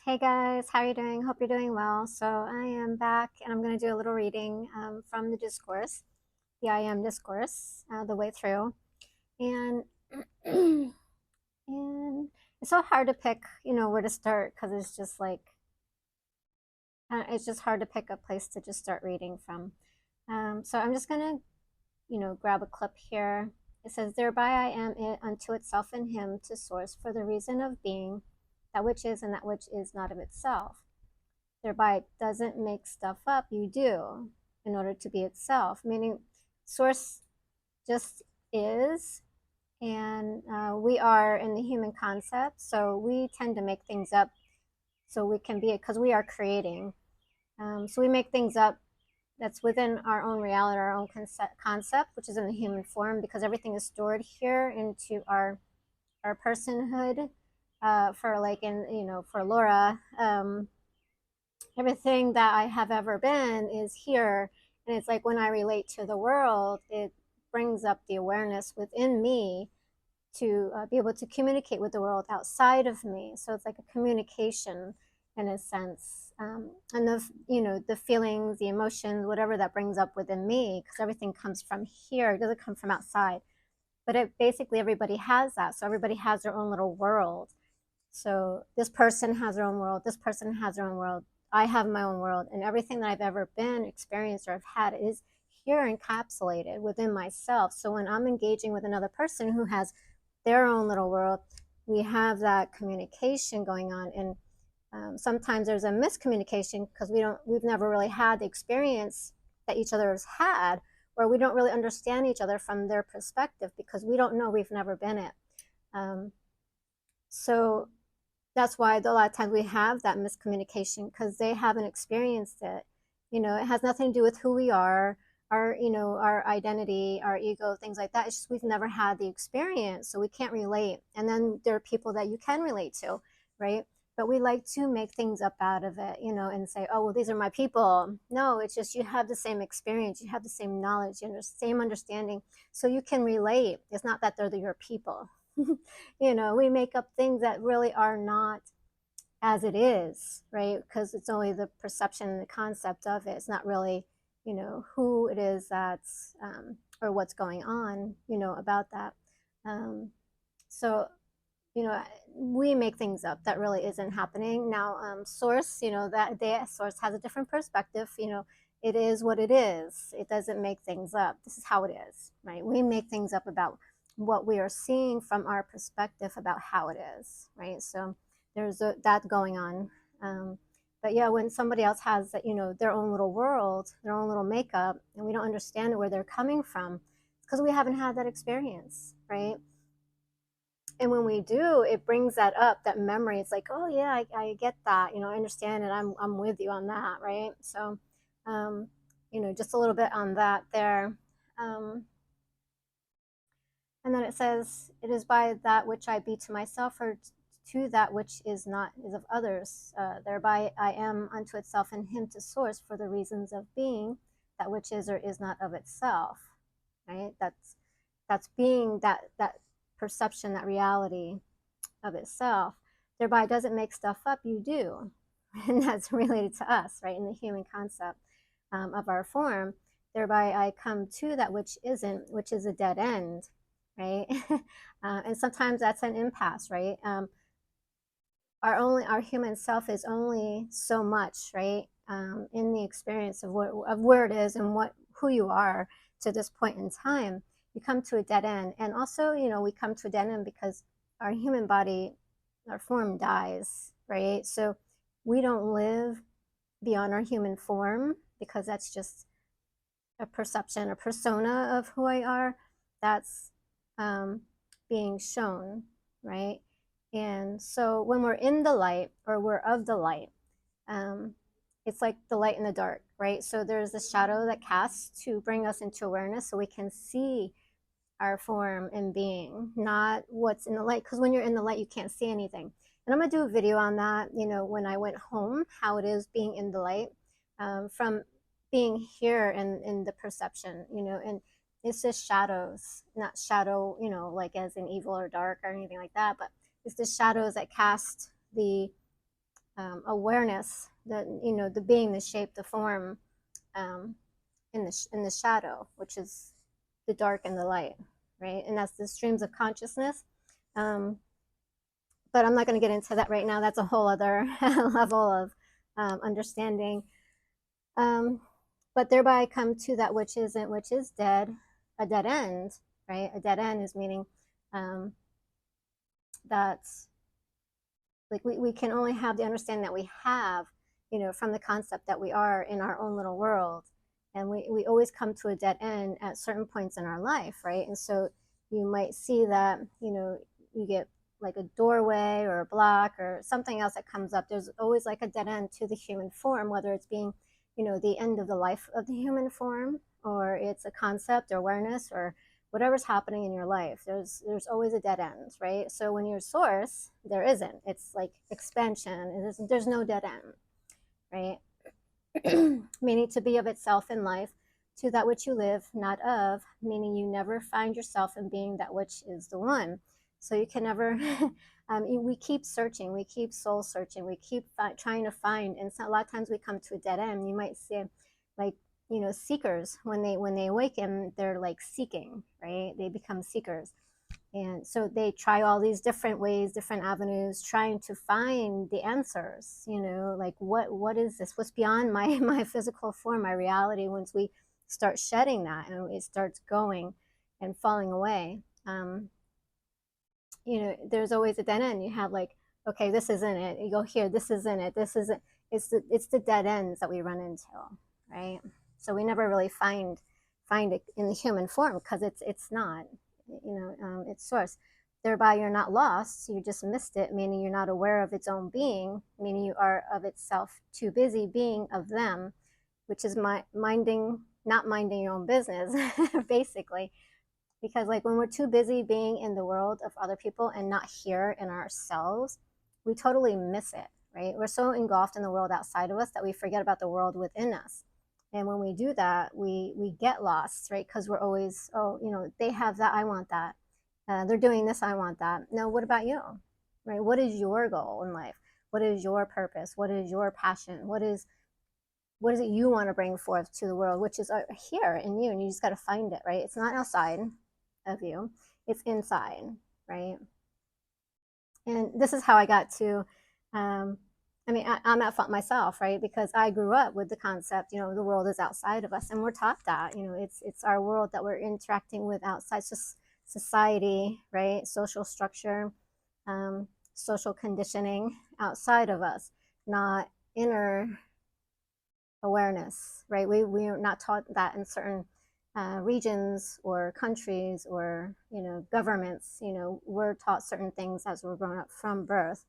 Hey guys, how are you doing? Hope you're doing well. So I am back and I'm going to do a little reading from the discourse, the I am discourse, the way through. And and it's so hard to pick, where to start because it's just like it's just hard to pick a place to just start reading from. So I'm just going to, grab a clip here. It says, "Thereby I am it unto itself in Him to source for the reason of being that which is and that which is not of itself." Thereby it doesn't make stuff up, you do, in order to be itself, meaning source just is, and we are in the human concept, so we tend to make things up so we can be it, because we are creating. So we make things up that's within our own reality, our own concept, which is in the human form, because everything is stored here into our personhood. For like for Laura, everything that I have ever been is here. And it's like when I relate to the world, it brings up the awareness within me to be able to communicate with the world outside of me. So it's like a communication in a sense. And the feelings, the emotions, whatever that brings up within me, because everything comes from here, it doesn't come from outside. But basically everybody has that. So everybody has their own little world. So this person has their own world. This person has their own world. I have my own world, and everything that I've ever been, experienced, or have had is here encapsulated within myself. So when I'm engaging with another person who has their own little world, we have that communication going on. And sometimes there's a miscommunication because we've never really had the experience that each other has had, or we don't really understand each other from their perspective because we don't know, we've never been it. So that's why a lot of times we have that miscommunication because they haven't experienced it. It has nothing to do with who we are, our identity, our ego, things like that. It's just we've never had the experience, so we can't relate. And then there are people that you can relate to, right? But we like to make things up out of it, and say, oh, well, these are my people. No, it's just you have the same experience, you have the same knowledge, you have the same understanding, so you can relate. It's not that they're your people. We make up things that really are not as it is, right? Because it's only the perception and the concept of it. It's not really, who it is that's, or what's going on, about that. So, we make things up that really isn't happening. Now, source, that the source has a different perspective. It is what it is. It doesn't make things up. This is how it is, right? We make things up about what we are seeing from our perspective about how it is, right? So there's that going on. But yeah, when somebody else has their own little world, their own little makeup, and we don't understand where they're coming from, it's because we haven't had that experience, right? And when we do, it brings that up, that memory. It's like, oh yeah, I get that, I understand it. I'm with you on that, right? So just a little bit on that there. And then it says, it is by that which I be to myself, or to that which is not is of others. Thereby I am unto itself in Him to source for the reasons of being that which is or is not of itself. Right? That's being that perception, that reality of itself. Thereby doesn't make stuff up, you do. And that's related to us, right? In the human concept of our form. Thereby I come to that which isn't, which is a dead end, right? And sometimes that's an impasse, right? Our human self is only so much, right? In the experience of where it is and who you are to this point in time, you come to a dead end. And also, we come to a dead end because our human body, our form dies, right? So we don't live beyond our human form because that's just a perception, a persona of who I are. That's being shown, right? And so when we're in the light, or we're of the light, it's like the light in the dark, right? So there's a shadow that casts to bring us into awareness so we can see our form and being, not what's in the light. Because when you're in the light, you can't see anything. And I'm gonna do a video on that, when I went home, how it is being in the light, from being here in the perception, and it's just shadows, not shadow, like as in evil or dark or anything like that, but it's the shadows that cast the awareness, the being, the shape, the form, um, in the shadow, which is the dark and the light, right? And that's the streams of consciousness. Um, but I'm not going to get into that right now. That's a whole other level of understanding. Um, but thereby I come to that which isn't, which is dead, a dead end, right? A dead end is meaning that's like we can only have the understanding that we have, from the concept that we are in our own little world. And we always come to a dead end at certain points in our life, right? And so you might see that, you get like a doorway or a block or something else that comes up. There's always like a dead end to the human form, whether it's being, the end of the life of the human form, or it's a concept or awareness or whatever's happening in your life. There's always a dead end, right? So when you're source, there isn't. It's like expansion. There's no dead end, right? Meaning to be of itself in life, to that which you live, not of, meaning you never find yourself in being that which is the one. So you can never, we keep searching, we keep soul searching, we keep trying to find, and so a lot of times we come to a dead end. You might see like, seekers, when they awaken, they're like seeking, right? They become seekers. And so they try all these different ways, different avenues, trying to find the answers, like what is this? What's beyond my physical form, my reality? Once we start shedding that and it starts going and falling away, there's always a dead end. You have like, okay, this isn't it. You go here, this isn't it. This isn't. It's the dead ends that we run into, right? So we never really find it in the human form because it's not. Its source. Thereby, you're not lost. You just missed it, meaning you're not aware of its own being, meaning you are of itself too busy being of them, which is not minding your own business, basically. Because like when we're too busy being in the world of other people and not here in ourselves, we totally miss it, right? We're so engulfed in the world outside of us that we forget about the world within us. And when we do that, we get lost, right? Because we're always, they have that, I want that. They're doing this, I want that. No, what about you, right? What is your goal in life? What is your purpose? What is your passion? What is it you want to bring forth to the world, which is here in you, and you just got to find it, right? It's not outside of you, it's inside, right? And this is how I got to I'm at fault myself, right? Because I grew up with the concept, the world is outside of us, and we're taught that, it's our world that we're interacting with outside, just society, right? Social structure, social conditioning outside of us, not inner awareness, right? We are not taught that in certain regions or countries or, governments. We're taught certain things as we're grown up from birth.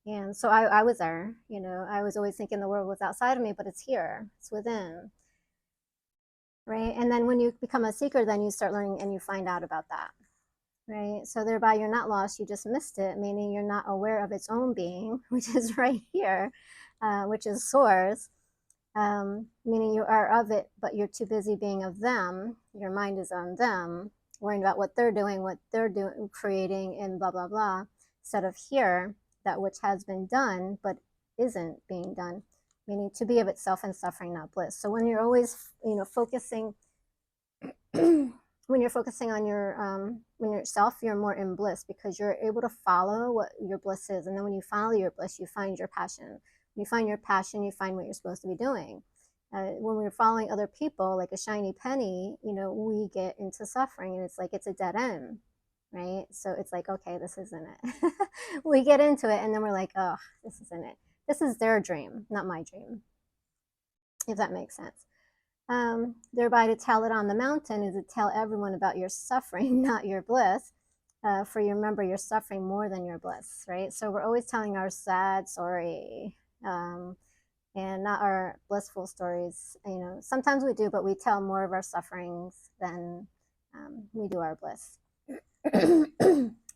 And so I was there, I was always thinking the world was outside of me, but it's here, it's within, right? And then when you become a seeker, then you start learning and you find out about that, right? So thereby you're not lost, you just missed it, meaning you're not aware of its own being, which is right here, which is source, meaning you are of it, but you're too busy being of them. Your mind is on them, worrying about what they're doing, creating, and blah, blah, blah, instead of here, that which has been done but isn't being done, meaning to be of itself and suffering, not bliss. So when you're always, focusing, when you're focusing on yourself, you're more in bliss because you're able to follow what your bliss is. And then when you follow your bliss, you find your passion. When you find your passion, you find what you're supposed to be doing. When we're following other people like a shiny penny, we get into suffering, and it's like it's a dead end, right? So it's like, okay, this isn't it. We get into it, and then we're like, oh, this isn't it. This is their dream, not my dream, if that makes sense. Thereby to tell it on the mountain is to tell everyone about your suffering, not your bliss. For you remember, you're suffering more than your bliss, right? So we're always telling our sad story, and not our blissful stories. Sometimes we do, but we tell more of our sufferings than we do our bliss.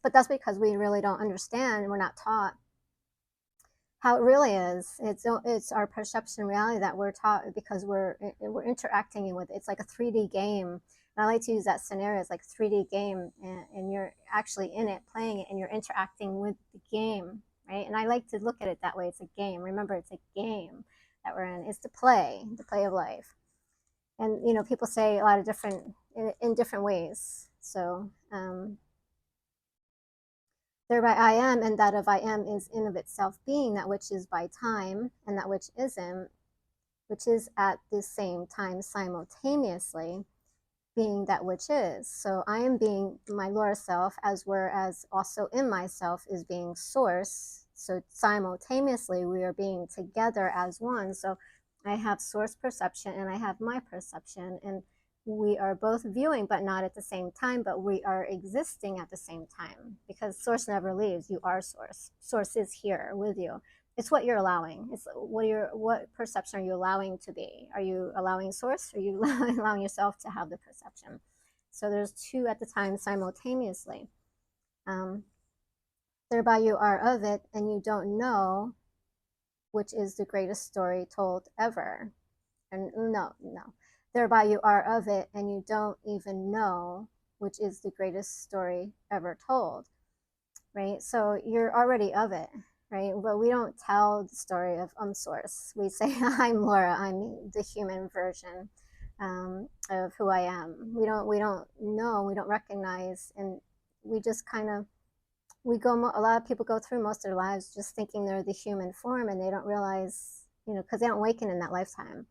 But that's because we really don't understand, and we're not taught how it really is. It's our perception reality that we're taught because we're interacting with. It's like a 3D game. And I like to use that scenario. It's like a 3D game, and you're actually in it, playing it, and you're interacting with the game, right? And I like to look at it that way. It's a game. Remember, it's a game that we're in. It's the play of life. And people say a lot of different in different ways. So thereby I am, and that of I am is in of itself being that which is by time, and that which isn't, which is at the same time simultaneously being that which is. So I am being my Laura self, as whereas also in myself is being source. So simultaneously we are being together as one. So I have source perception and I have my perception, and we are both viewing, but not at the same time, but we are existing at the same time, because source never leaves. You are source. Source is here with you. It's what you're allowing. It's what perception are you allowing to be? Are you allowing source? Or are you allowing yourself to have the perception? So there's two at the time simultaneously. Thereby you are of it, and you don't know which is the greatest story told ever. And no. Thereby you are of it, and you don't even know which is the greatest story ever told. Right? So you're already of it, right? But we don't tell the story of source. We say, I'm Laura, I'm the human version of who I am. We don't know, we don't recognize, and we just kind of, a lot of people go through most of their lives just thinking they're the human form, and they don't realize, because they don't awaken in that lifetime.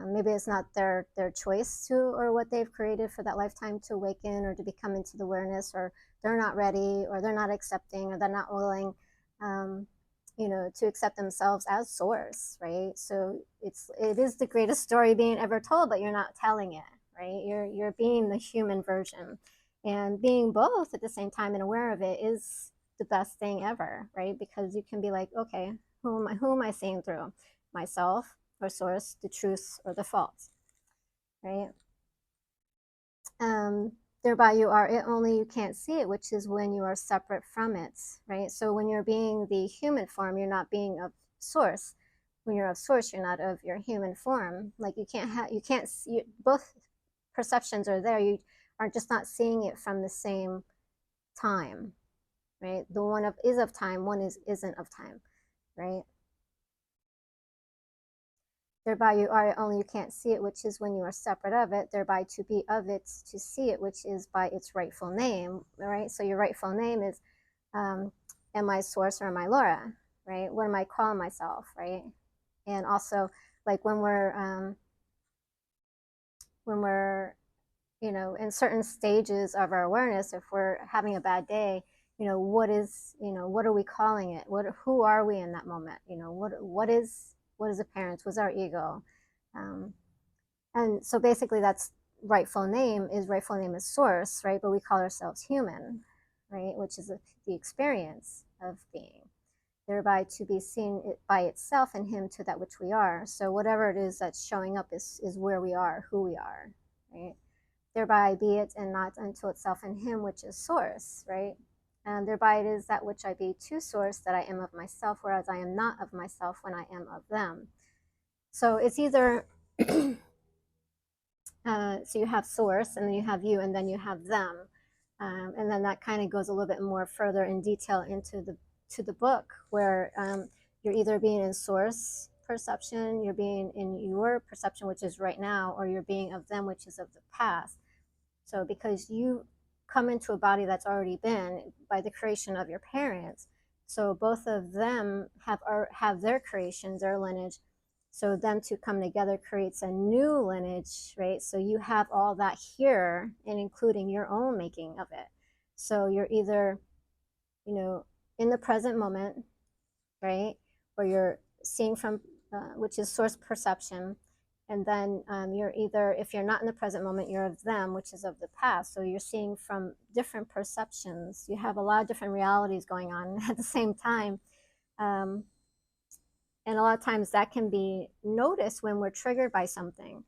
Maybe it's not their choice to, or what they've created for that lifetime to awaken or to become into the awareness, or they're not ready, or they're not accepting, or they're not willing, to accept themselves as source, right? So it is the greatest story being ever told, but you're not telling it, right? You're being the human version, and being both at the same time and aware of it is the best thing ever, right? Because you can be like, okay, who am I seeing through? Myself, or source, the truth, or the false, right? Thereby you are it, only you can't see it, which is when you are separate from it, right? So when you're being the human form, you're not being of source. When you're of source, you're not of your human form. Like you can't see, both perceptions are there. You are just not seeing it from the same time, right? The one is of time, one isn't of time, right? Thereby you are it, only you can't see it, which is when you are separate of it. Thereby to be of it, to see it, which is by its rightful name, right? So your rightful name is, am I source or am I Laura, right? What am I calling myself, right? And also, like when we're in certain stages of our awareness, if we're having a bad day, what are we calling it? Who are we in that moment? What is appearance? What's our ego? And so basically that's rightful name is source, right? But we call ourselves human, right? Which is the experience of being. Thereby to be seen by itself in him to that which we are. So whatever it is that's showing up is where we are, who we are, right? Thereby be it, and not unto itself in him, which is source, right? And thereby it is that which I be to source, that I am of myself, whereas I am not of myself when I am of them. So it's either, so you have source, and then you have you, and then you have them. And then that kind of goes a little bit more further in detail into the book, where you're either being in source perception, you're being in your perception, which is right now, or you're being of them, which is of the past. So because you come into a body that's already been by the creation of your parents, so both of them have their creations, their lineage. So them to come together creates a new lineage, right? So you have all that here, and including your own making of it. So you're either, in the present moment, right? Or you're seeing from, which is source perception. And then you're either, if you're not in the present moment, you're of them, which is of the past. So you're seeing from different perceptions. You have a lot of different realities going on at the same time. And a lot of times that can be noticed when we're triggered by something.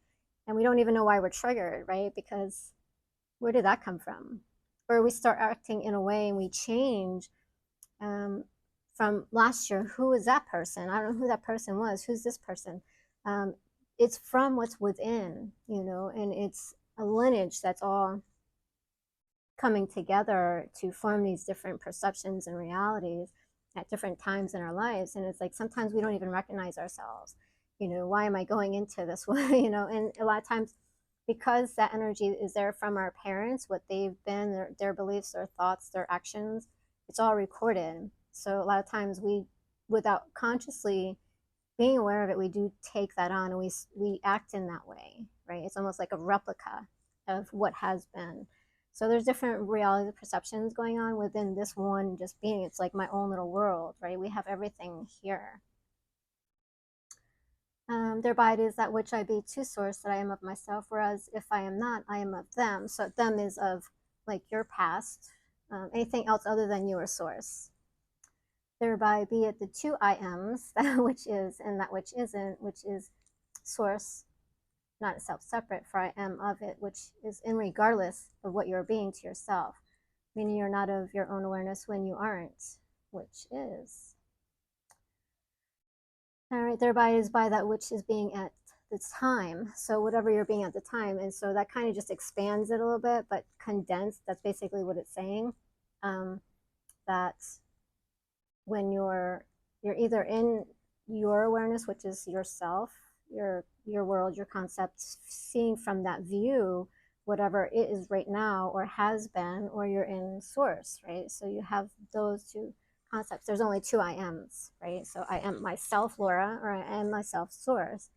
And we don't even know why we're triggered, right? Because where did that come from? Or we start acting in a way and we change from last year. Who is that person? I don't know who that person was. Who's this person? It's from what's within, and it's a lineage that's all coming together to form these different perceptions and realities. at different times in our lives. And it's like sometimes we don't even recognize ourselves. Why am I going into this way? And a lot of times, because that energy is there from our parents, what they've been, their beliefs, their thoughts, their actions, it's all recorded. So a lot of times without consciously being aware of it, we do take that on, and we act in that way, right? It's almost like a replica of what has been. So there's different reality perceptions going on within this one just being. It's like my own little world, right? We have everything here. Thereby it is that which I be to source, that I am of myself, whereas if I am not, I am of them. So them is of like your past, anything else other than your source. Thereby be it the two I ams, that which is and that which isn't, which is source, not itself separate, for I am of it, which is in regardless of what you're being to yourself, meaning you're not of your own awareness when you aren't, which is. All right, thereby is by that which is being at the time. So whatever you're being at the time. And so that kind of just expands it a little bit, but condensed, that's basically what it's saying. That when you're either in your awareness, which is yourself, your world, your concepts, seeing from that view whatever it is right now or has been, or you're in source, right? So you have those two concepts. There's only two I ams, right? So I am myself, Laura, or I am myself, source.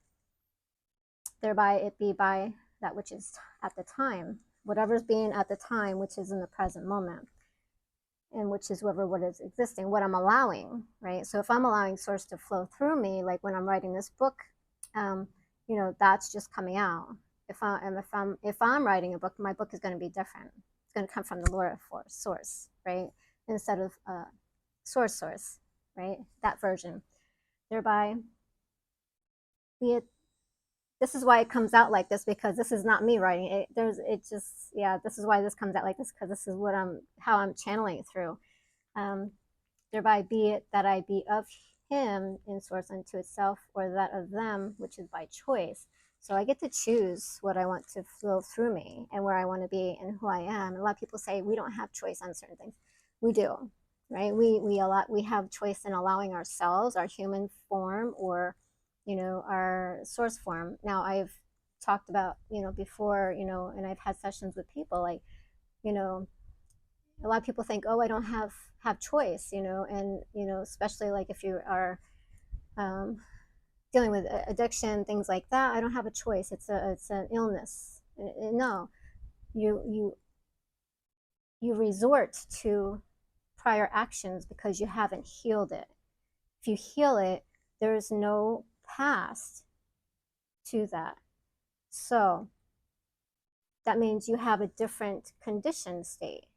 Thereby it be by that which is at the time, whatever's being at the time, which is in the present moment, and which is whoever what is existing, what I'm allowing, right? So if I'm allowing source to flow through me, like when I'm writing this book, that's just coming out. If I'm writing a book, my book is going to be different. It's going to come from the Laura source, right? Instead of source, right? That version. Thereby, be it. This is why it comes out like this, because this is not me writing it. This is why this comes out like this, because this is how I'm channeling it through. Thereby be it that I be of him in source unto itself, or that of them, which is by choice. So I get to choose what I want to flow through me and where I want to be and who I am. And a lot of people say we don't have choice on certain things. We do, right? We have choice in allowing ourselves, our human form, or our source form. Now I've talked about before, and I've had sessions with people like, a lot of people think, oh, I don't have choice, and especially like if you are dealing with addiction, things like that. I don't have a choice. It's an illness. No, you resort to prior actions because you haven't healed it. If you heal it, there's no past to that. So that means you have a different condition state.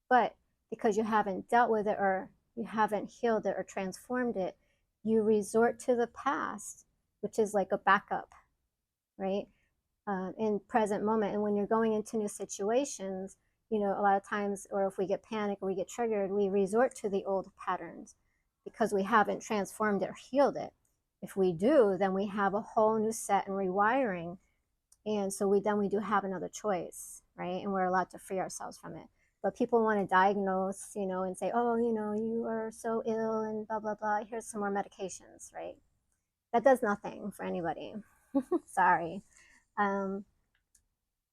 But because you haven't dealt with it, or you haven't healed it or transformed it, you resort to the past, which is like a backup, right? In present moment. And when you're going into new situations, a lot of times, or if we get panicked or we get triggered, we resort to the old patterns because we haven't transformed it or healed it. If we do, then we have a whole new set and rewiring. And so we do have another choice, right? And we're allowed to free ourselves from it. But people want to diagnose, and say, oh, you are so ill and blah, blah, blah. Here's some more medications, right? That does nothing for anybody. Sorry. And,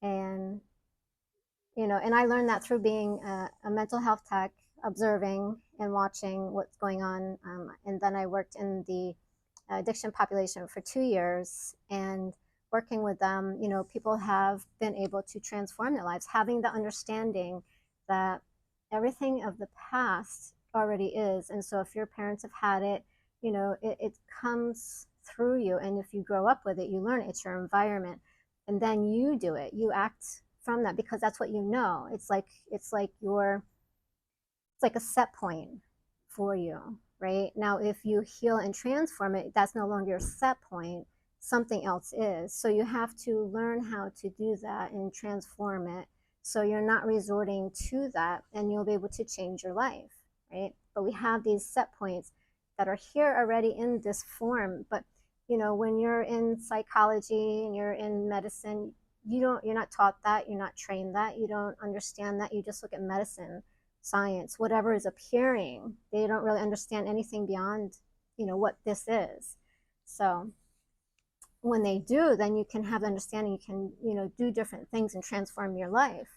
and I learned that through being a mental health tech, observing and watching what's going on. And then I worked in the addiction population for 2 years, and working with them, people have been able to transform their lives, having the understanding that everything of the past already is. And so if your parents have had it, it comes through you. And if you grow up with it, you learn it. It's your environment. And then you do it. You act from that because that's what you know. It's like a set point for you, right? Now, if you heal and transform it, that's no longer a set point. Something else is. So you have to learn how to do that and transform it, so you're not resorting to that, and you'll be able to change your life, right? But we have these set points that are here already in this form. But when you're in psychology and you're in medicine, you're not taught that, you're not trained that, you don't understand that. You just look at medicine. science, whatever is appearing. They don't really understand anything beyond, what this is. So when they do, then you can have understanding. You can, do different things and transform your life.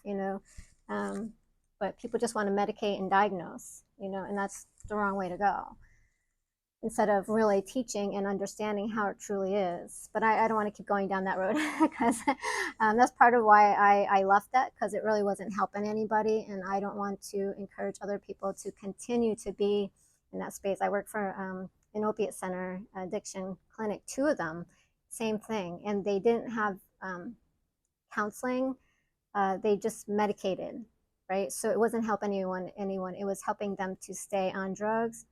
Um, but people just want to medicate and diagnose, and that's the wrong way to go, instead of really teaching and understanding how it truly is. But I don't want to keep going down that road because that's part of why I left that, because it really wasn't helping anybody, and I don't want to encourage other people to continue to be in that space. I work for an opiate center, addiction clinic, 2 of them, same thing, and they didn't have counseling. They just medicated, right? So it wasn't helping anyone. It was helping them to stay on drugs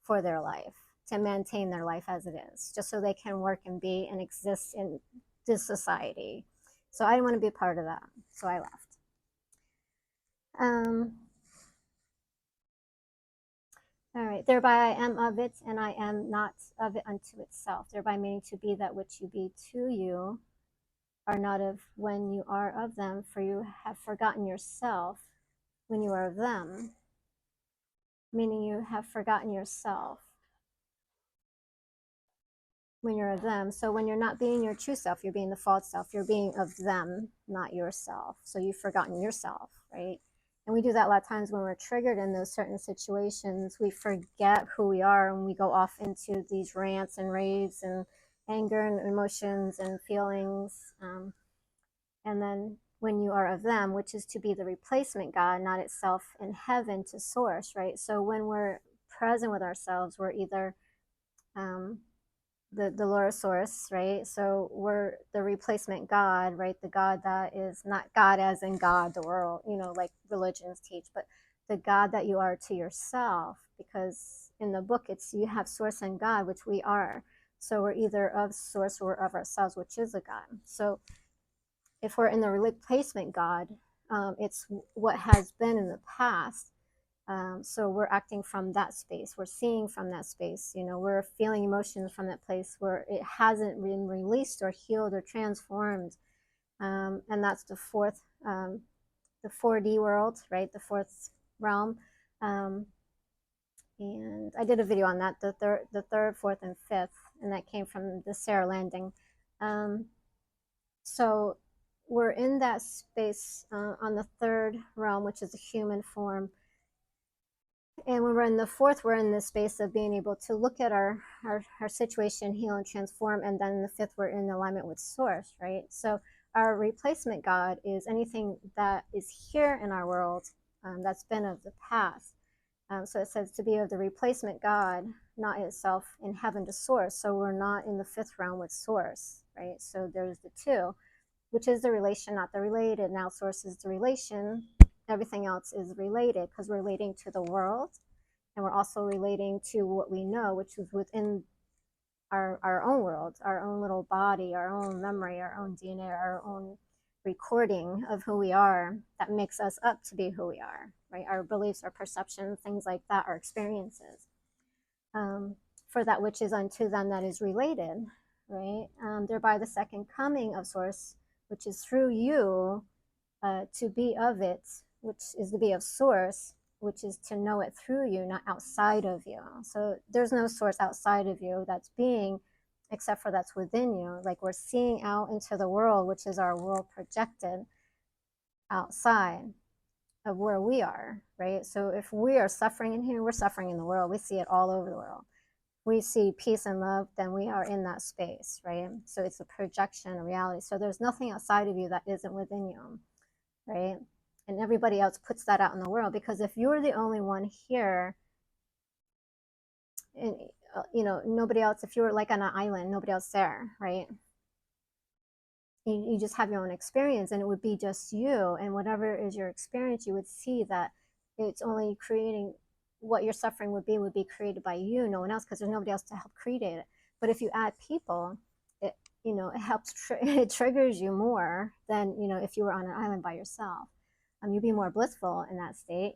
for their life, to maintain their life as it is, just so they can work and be and exist in this society. So I didn't want to be a part of that, so I left. All right, thereby I am of it, and I am not of it unto itself, thereby meaning to be that which you be to you are not of when you are of them, for you have forgotten yourself when you are of them, meaning you have forgotten yourself when you're of them. So when you're not being your true self, you're being the false self. You're being of them, not yourself. So you've forgotten yourself, right? And we do that a lot of times when we're triggered in those certain situations. We forget who we are, and we go off into these rants and raves and anger and emotions and feelings. And then when you are of them, which is to be the replacement God, not itself in heaven to source, right? So when we're present with ourselves, we're either the Laura source, right? So we're the replacement God, right? The God that is not God as in God, the world, like religions teach, but the God that you are to yourself, because in the book it's you have source and God, which we are. So we're either of source or of ourselves, which is a God. So if we're in the replacement God, it's what has been in the past. So we're acting from that space. We're seeing from that space. We're feeling emotions from that place where it hasn't been released or healed or transformed. And that's the the 4D world, right? The 4th realm. And I did a video on that, the third, 4th, and 5th, and that came from the Sarah Landing. So we're in that space on the 3rd realm, which is a human form. And when we're in the 4th, we're in the space of being able to look at our situation, heal and transform. And then in the 5th, we're in alignment with source, right? So our replacement God is anything that is here in our world that's been of the past. So it says to be of the replacement God, not itself in heaven to source. So we're not in the 5th realm with source, right? So there's the 2, which is the relation, not the related. Now source is the relation. Everything else is related because we're relating to the world, and we're also relating to what we know, which is within our own world, our own little body, our own memory, our own DNA, our own recording of who we are that makes us up to be who we are, right? Our beliefs, our perceptions, things like that, our experiences. For that which is unto them that is related, right? Thereby the second coming of source, which is through you, to be of it, which is to be of source, which is to know it through you, not outside of you. So there's no source outside of you that's being, except for that's within you. Like we're seeing out into the world, which is our world projected outside of where we are, right? So if we are suffering in here, we're suffering in the world. We see it all over the world. We see peace and love, then we are in that space, right? So it's a projection of reality. So there's nothing outside of you that isn't within you, right? And everybody else puts that out in the world, because if you're the only one here, and nobody else, if you were like on an island, nobody else there, right? You just have your own experience, and it would be just you, and whatever is your experience, you would see that it's only creating what your suffering would be created by you, no one else, because there's nobody else to help create it. But if you add people, it helps it triggers you more than if you were on an island by yourself. You'd be more blissful in that state,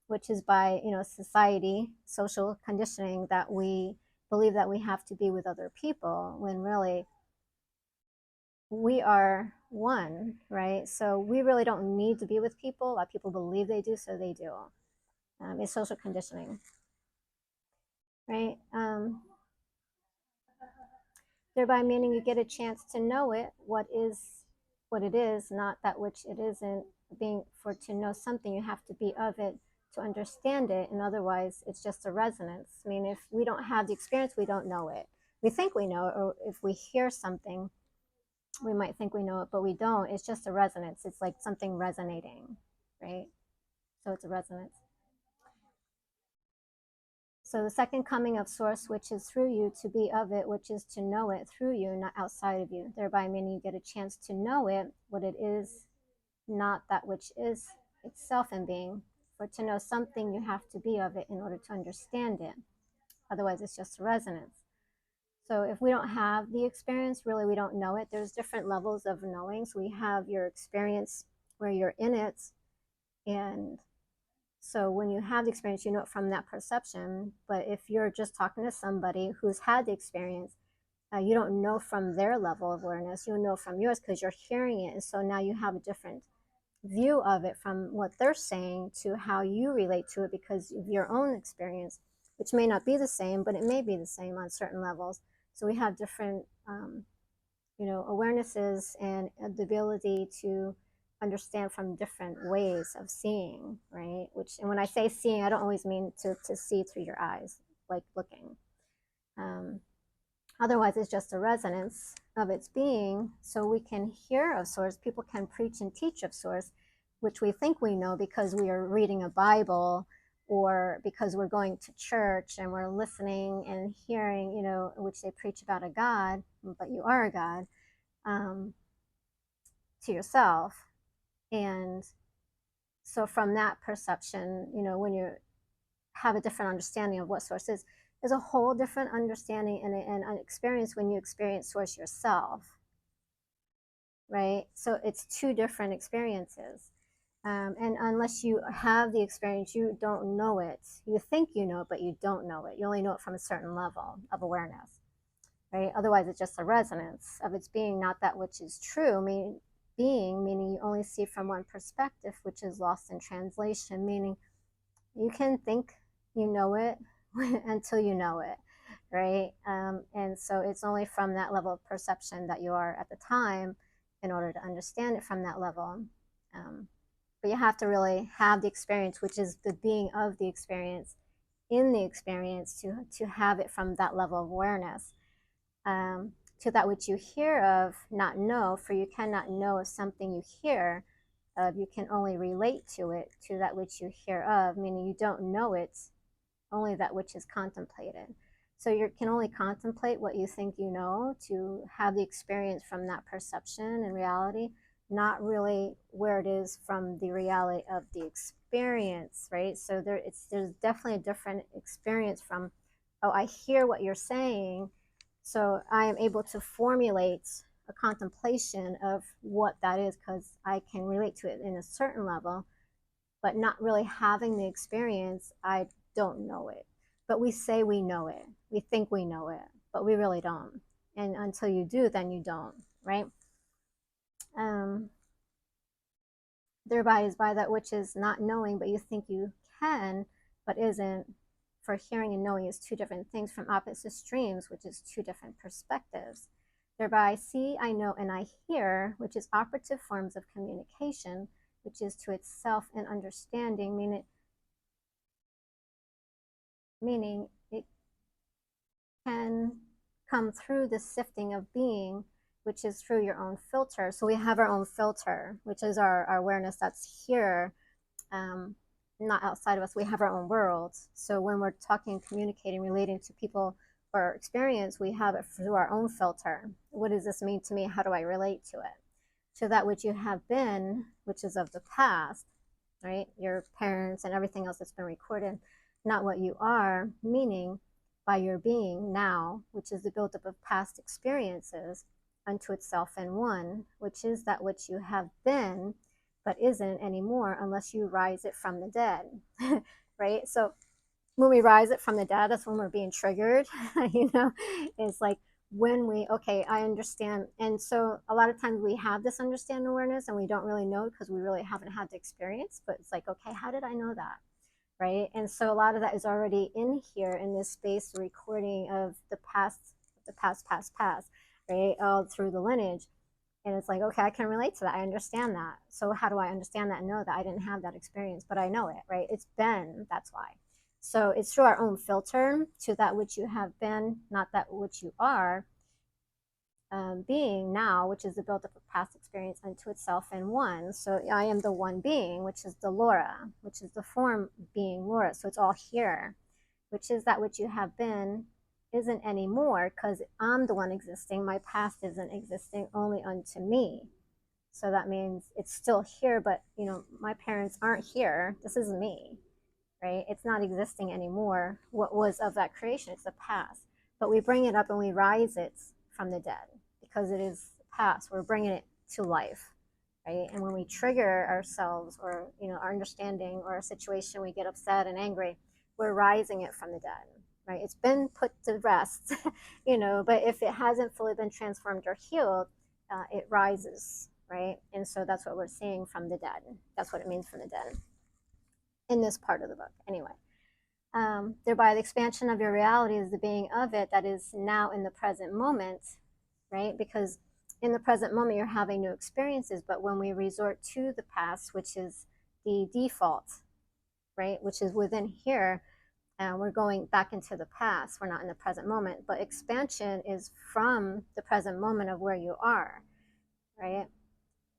which is by society, social conditioning, that we believe that we have to be with other people, when really we are one, right? So we really don't need to be with people. A lot of people believe they do, so they do. It's social conditioning, right? Thereby meaning you get a chance to know it, what it is, not that which it isn't. Being for to know something, you have to be of it to understand it, and otherwise, it's just a resonance. I mean, if we don't have the experience, we don't know it. We think we know it, or if we hear something, we might think we know it, but we don't. It's just a resonance. It's like something resonating, right? So it's a resonance. So the second coming of source, which is through you, to be of it, which is to know it through you, not outside of you, thereby meaning you get a chance to know it, what it is, not that which is itself in being. For to know something, you have to be of it in order to understand it. Otherwise, it's just a resonance. So if we don't have the experience, really, we don't know it. There's different levels of knowing. So we have your experience where you're in it, and so when you have the experience, you know it from that perception. But if you're just talking to somebody who's had the experience, you don't know from their level of awareness. You know from yours because you're hearing it. And so now you have a different view of it from what they're saying to how you relate to it because of your own experience, which may not be the same, but it may be the same on certain levels. So we have different, awarenesses and the ability to understand from different ways of seeing, right? And when I say seeing, I don't always mean to see through your eyes, like looking. Um, Otherwise, it's just a resonance of its being. So we can hear of Source. People can preach and teach of Source, which we think we know because we are reading a Bible or because we're going to church and we're listening and hearing, which they preach about a God, but you are a God to yourself. And so from that perception, when you have a different understanding of what Source is, there's a whole different understanding and an experience when you experience Source yourself, right? So it's two different experiences. And unless you have the experience, you don't know it. You think you know it, but you don't know it. You only know it from a certain level of awareness, right? Otherwise, it's just a resonance of its being, not that which is true, meaning you only see from one perspective, which is lost in translation, meaning you can think you know it until you know it, right? And so it's only from that level of perception that you are at the time in order to understand it from that level. But you have to really have the experience, which is the being of the experience in the experience to have it from that level of awareness. To that which you hear of, not know, for you cannot know of something you hear of, you can only relate to it, to that which you hear of, meaning you don't know it, only that which is contemplated. So you can only contemplate what you think you know to have the experience from that perception and reality, not really where it is from the reality of the experience, right? So there's definitely a different experience from, oh, I hear what you're saying, so I am able to formulate a contemplation of what that is because I can relate to it in a certain level, but not really having the experience, I don't know it. But we say we know it. We think we know it, but we really don't. And until you do, then you don't, right? Thereby is by that which is not knowing, but you think you can, but isn't. For hearing and knowing is two different things from opposite streams, which is two different perspectives. Thereby, see, I know, and I hear, which is operative forms of communication, which is to itself an understanding, meaning it can come through the sifting of being, which is through your own filter. So we have our own filter, which is our awareness that's here, not outside of us. We have our own worlds. So when we're talking, communicating, relating to people or experience, we have it through our own filter. What does this mean to me? How do I relate to it? To that which you have been, which is of the past, right? Your parents and everything else that's been recorded, not what you are, meaning by your being now, which is the buildup of past experiences unto itself in one, which is that which you have been, but isn't anymore unless you rise it from the dead, right? So when we rise it from the dead, that's when we're being triggered, it's like when we, okay, I understand. And so a lot of times we have this understanding awareness and we don't really know because we really haven't had the experience, but it's like, okay, how did I know that? Right. And so a lot of that is already in here in this space, the recording of the past, right, all through the lineage. And it's like, okay, I can relate to that. I understand that. So how do I understand that and know that I didn't have that experience, but I know it, right? It's been, that's why. So it's through our own filter to that which you have been, not that which you are, being now, which is the build up of past experience unto itself in one. So I am the one being, which is the Laura, which is the form being Laura. So it's all here, which is that which you have been isn't anymore because I'm the one existing. My past isn't existing only unto me. So that means it's still here, but my parents aren't here. This is me, right? It's not existing anymore. What was of that creation, it's the past. But we bring it up and we rise it from the dead because it is past. We're bringing it to life, right? And when we trigger ourselves or our understanding or a situation, we get upset and angry, we're rising it from the dead, right? It's been put to rest, but if it hasn't fully been transformed or healed, it rises, right? And so that's what we're seeing from the dead. That's what it means from the dead in this part of the book, anyway. Thereby, the expansion of your reality is the being of it that is now in the present moment, right? Because in the present moment, you're having new experiences, but when we resort to the past, which is the default, right, which is within here, and we're going back into the past. We're not in the present moment, but expansion is from the present moment of where you are, right?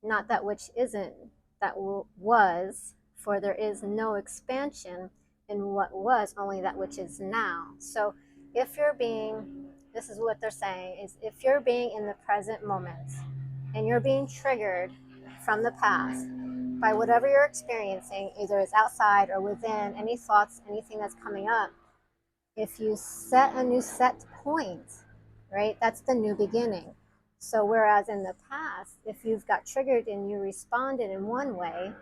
Not that which isn't, that was, for there is no expansion in what was, only that which is now. So if you're being, this is what they're saying, is if you're being in the present moment and you're being triggered from the past by whatever you're experiencing, either it's outside or within, any thoughts, anything that's coming up, if you set a new set point, right, that's the new beginning. So whereas in the past, if you've got triggered and you responded in one way,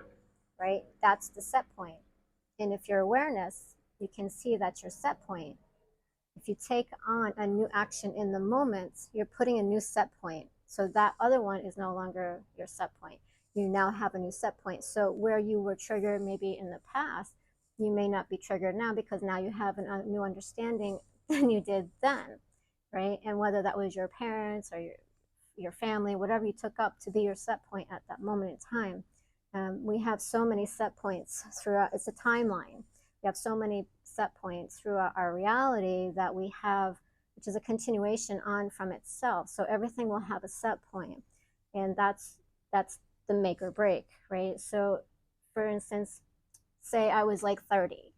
right, that's the set point. And if your awareness, you can see that's your set point. If you take on a new action in the moment, you're putting a new set point. So that other one is no longer your set point. You now have a new set point. So where you were triggered maybe in the past, you may not be triggered now because now you have a new understanding than you did then, right? And whether that was your parents or your family, whatever you took up to be your set point at that moment in time. We have so many set points throughout. It's a timeline. We have so many set points throughout our reality that we have, which is a continuation on from itself. So everything will have a set point, and that's the make or break, right? So, for instance, say I was like 30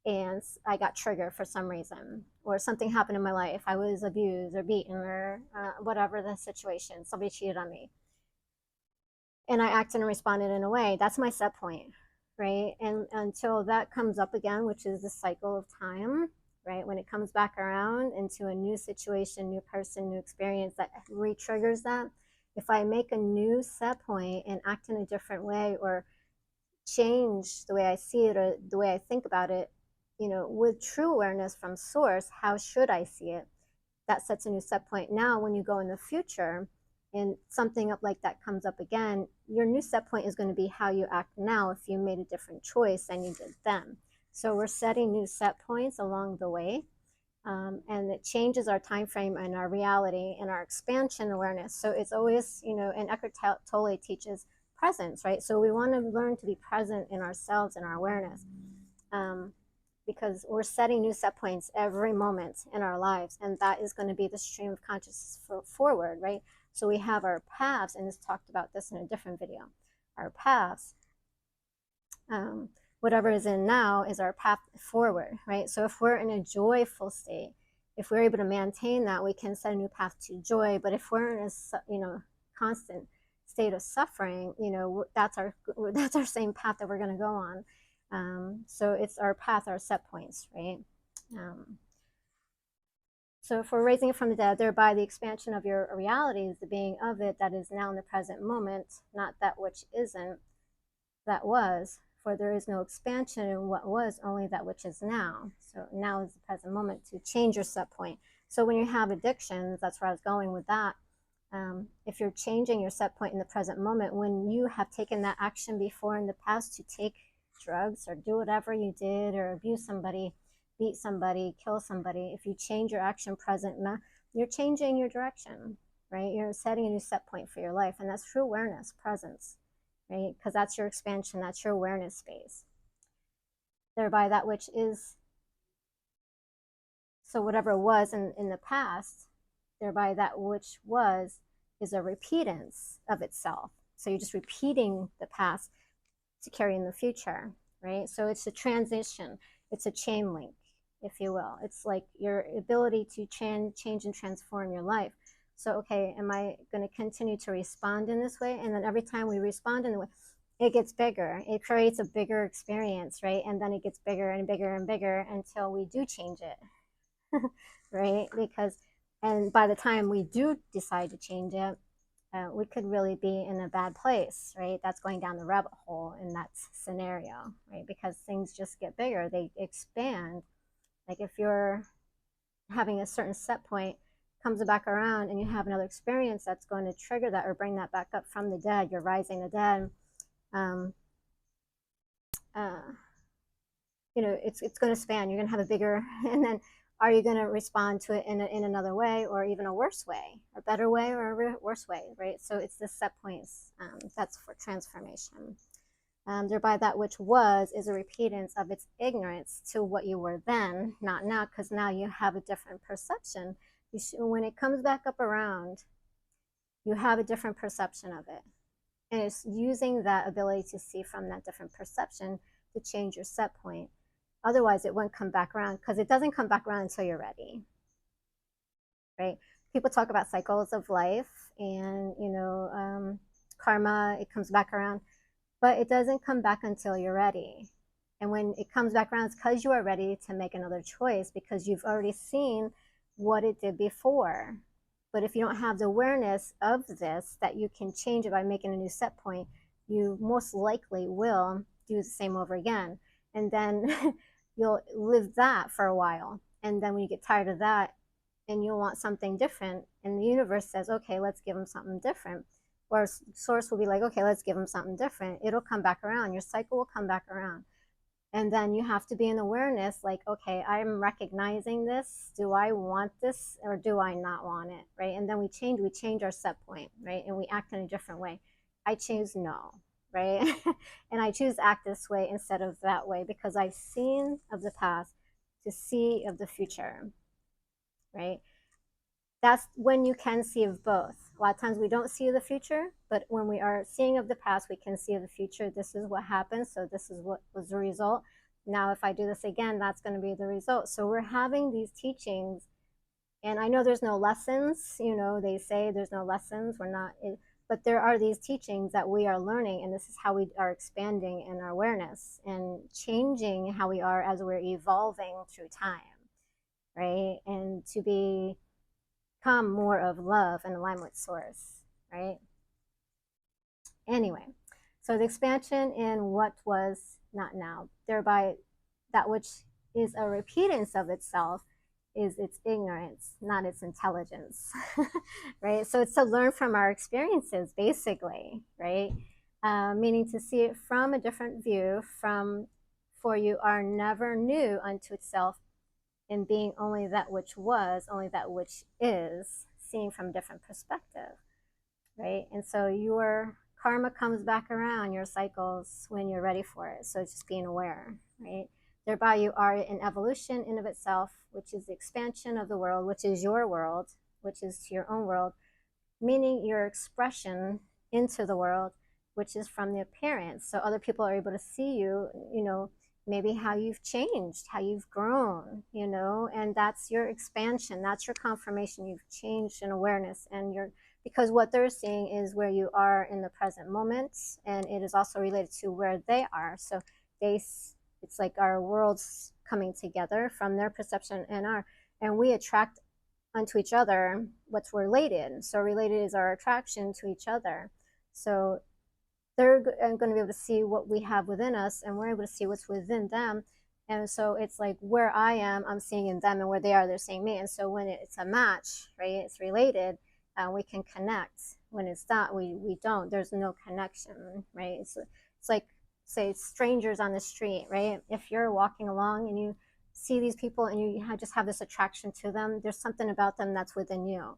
and I got triggered for some reason, or something happened in my life. I was abused or beaten or whatever the situation, somebody cheated on me. And I acted and responded in a way. That's my set point, right? And until that comes up again, which is the cycle of time, right? When it comes back around into a new situation, new person, new experience that re-triggers that, if I make a new set point and act in a different way or change the way I see it or the way I think about it, with true awareness from source, how should I see it? That sets a new set point. Now, when you go in the future and something up like that comes up again, your new set point is going to be how you act now if you made a different choice than you did then. So we're setting new set points along the way. And it changes our time frame and our reality and our expansion awareness. So it's always, and Eckhart Tolle teaches presence, right? So we want to learn to be present in ourselves and our awareness, because we're setting new set points every moment in our lives, and that is going to be the stream of consciousness forward, right? So we have our paths, and this talked about this in a different video. Our paths, whatever is in now is our path forward, right? So if we're in a joyful state, if we're able to maintain that, we can set a new path to joy. But if we're in a constant state of suffering, that's our same path that we're going to go on. So it's our path, our set points, right? So if we're raising it from the dead, thereby the expansion of your reality is the being of it that is now in the present moment, not that which isn't, that was. For there is no expansion in what was, only that which is now. So now is the present moment to change your set point. So when you have addictions, that's where I was going with that. If you're changing your set point in the present moment, when you have taken that action before in the past to take drugs or do whatever you did or abuse somebody, beat somebody, kill somebody, if you change your action present, you're changing your direction, right? You're setting a new set point for your life. And that's true awareness, presence, right? Because that's your expansion, that's your awareness space. Thereby that which is, so whatever was in the past, thereby that which was is a repeatance of itself. So you're just repeating the past to carry in the future, right? So it's a transition, it's a chain link, if you will. It's like your ability to change and transform your life. So, okay, am I going to continue to respond in this way? And then every time we respond in the way, it gets bigger. It creates a bigger experience, right? And then it gets bigger and bigger and bigger until we do change it, right? Because, and by the time we do decide to change it, we could really be in a bad place, right? That's going down the rabbit hole in that scenario, right? Because things just get bigger, they expand. Like if you're having a certain set point, comes back around and you have another experience that's going to trigger that or bring that back up from the dead, you're rising the dead. You know, it's going to span. You're going to have a bigger, and then are you going to respond to it in another way, or even a worse way, a better way, or a worse way, right? So it's the set points that's for transformation. Thereby that which was is a repeatance of its ignorance to what you were then, not now, because now you have a different perception. When it comes back up around, you have a different perception of it. And it's using that ability to see from that different perception to change your set point. Otherwise, it won't come back around, because it doesn't come back around until you're ready, right? People talk about cycles of life and, you know, karma, it comes back around, but it doesn't come back until you're ready. And when it comes back around, it's because you are ready to make another choice, because you've already seen what it did before. But if you don't have the awareness of this, that you can change it by making a new set point, you most likely will do the same over again. And then you'll live that for a while. And then when you get tired of that and you'll want something different, and the universe says, okay, let's give them something different. Or source will be like, okay, let's give them something different. It'll come back around. Your cycle will come back around. And then you have to be in awareness, like, okay, I'm recognizing this. Do I want this or do I not want it, right? And then we change our set point, right? And we act in a different way. I choose no, right? And I choose to act this way instead of that way, because I've seen of the past to see of the future, right? That's when you can see of both. A lot of times we don't see the future, but when we are seeing of the past, we can see of the future. This is what happened, so this is what was the result. Now, if I do this again, that's going to be the result. So we're having these teachings, and I know there's no lessons. You know, they say there's no lessons. We're not, but there are these teachings that we are learning, and this is how we are expanding in our awareness and changing how we are as we're evolving through time, right? And to become more of love and alignment with source, right? Anyway, so the expansion in what was not now, thereby that which is a repeatance of itself is its ignorance, not its intelligence, right? So it's to learn from our experiences, basically, right? Meaning to see it from a different view, for you are never new unto itself, in being only that which was, only that which is, seeing from a different perspective, right? And so your karma comes back around, your cycles, when you're ready for it. So it's just being aware, right? Thereby you are in evolution in of itself, which is the expansion of the world, which is your world, which is your own world, meaning your expression into the world, which is from the appearance. So other people are able to see you, you know, maybe how you've changed, how you've grown, you know, and that's your expansion. That's your confirmation. You've changed in awareness, and because what they're seeing is where you are in the present moment, and it is also related to where they are. So it's like our worlds coming together from their perception and we attract unto each other what's related. So related is our attraction to each other. So they're going to be able to see what we have within us, and we're able to see what's within them. And so it's like where I am, I'm seeing in them, and where they are, they're seeing me. And so when it's a match, right, it's related, we can connect. When it's not, we don't. There's no connection, right? It's like, say, strangers on the street, right? If you're walking along and you see these people and you just have this attraction to them, there's something about them that's within you.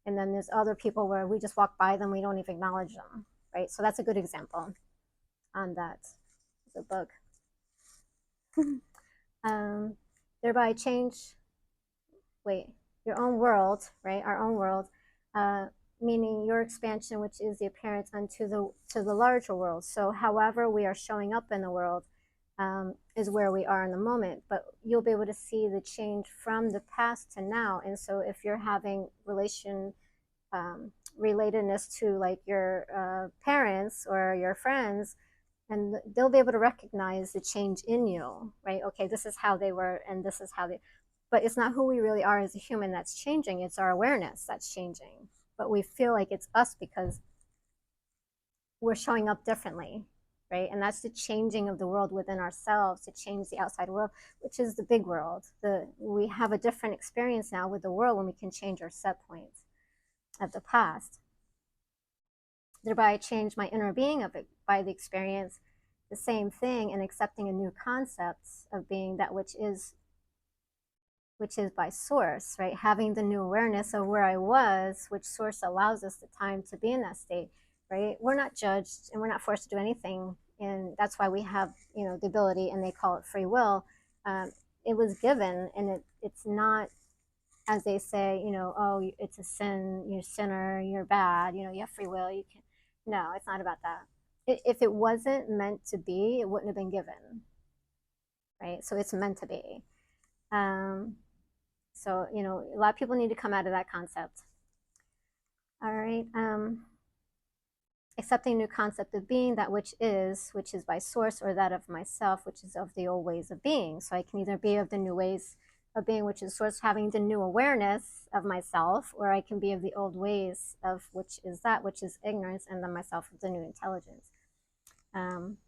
And then there's other people where we just walk by them, we don't even acknowledge them, right? So that's a good example on that. It's a book. Thereby change, your own world, right? Our own world, meaning your expansion, which is the appearance unto the larger world. So however we are showing up in the world is where we are in the moment, but you'll be able to see the change from the past to now. And so if you're having relatedness to like your parents or your friends, and they'll be able to recognize the change in you, right? Okay, this is how they were, and this is how they, but it's not who we really are as a human that's changing, it's our awareness that's changing. But we feel like it's us because we're showing up differently, right? And that's the changing of the world within ourselves to change the outside world, which is the big world. We have a different experience now with the world when we can change our set points of the past. Thereby I change my inner being of it by the experience, the same thing, and accepting a new concept of being that which is by source, right? Having the new awareness of where I was, which source allows us the time to be in that state, right? We're not judged and we're not forced to do anything. And that's why we have, the ability, and they call it free will. It was given, and it's not, as they say, oh, it's a sin, you're a sinner, you're bad, you have free will, you can. No, it's not about that. If it wasn't meant to be, it wouldn't have been given, right? So it's meant to be. So, a lot of people need to come out of that concept. All right. Accepting a new concept of being, that which is by source, or that of myself, which is of the old ways of being. So I can either be of the new ways of being, which is source, having the new awareness of myself, or I can be of the old ways of which is ignorance, and then myself of the new intelligence.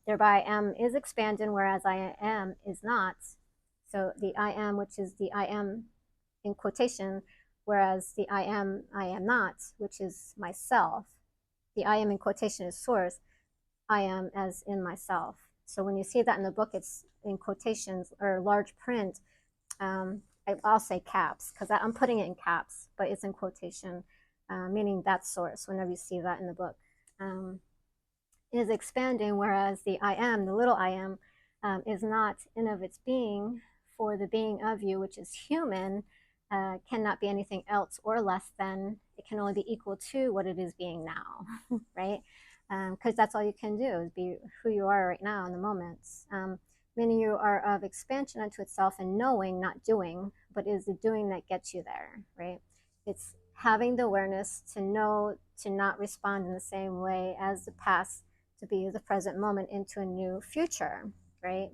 Thereby am is expanding, whereas I am is not. So the I am, which is the I am in quotation, whereas the I am not, which is myself. The I am in quotation is source, I am as in myself. So when you see that in the book, it's in quotations or large print. I'll say caps, because I'm putting it in caps, but it's in quotation, meaning that source, whenever you see that in the book. Is expanding, whereas the I am, the little I am, is not in of its being, for the being of you, which is human, cannot be anything else or less than. It can only be equal to what it is being now, right? Because that's all you can do, is be who you are right now in the moments. Meaning you are of expansion unto itself and knowing, not doing, but it is the doing that gets you there, right? It's having the awareness to know, to not respond in the same way as the past, to be the present moment into a new future, right?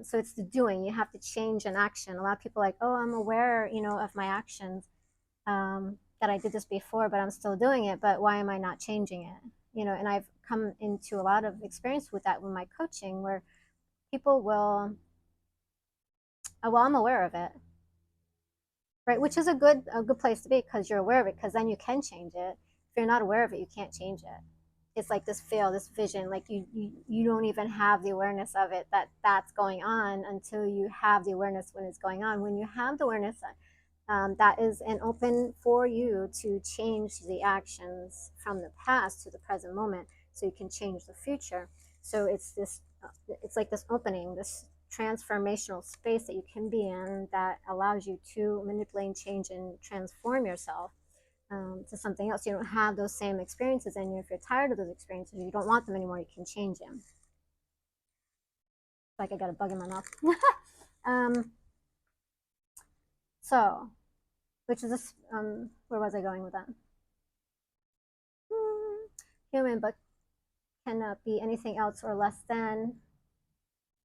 So it's the doing. You have to change an action. A lot of people are like, oh, I'm aware, of my actions, that I did this before, but I'm still doing it. But why am I not changing it? And I've come into a lot of experience with that with my coaching, where people will, oh, well, I'm aware of it, right? Which is a good place to be, because you're aware of it, because then you can change it. If you're not aware of it, you can't change it. It's like this this vision, like you don't even have the awareness of it, that's going on, until you have the awareness when it's going on. When you have the awareness, that is an open for you to change the actions from the past to the present moment, so you can change the future. So it's like this opening, this transformational space that you can be in, that allows you to manipulate and change and transform yourself to something else. You don't have those same experiences, and if you're tired of those experiences, you don't want them anymore, you can change them. It's like I got a bug in my mouth. So, which is this, where was I going with that? Human, but cannot be anything else or less than,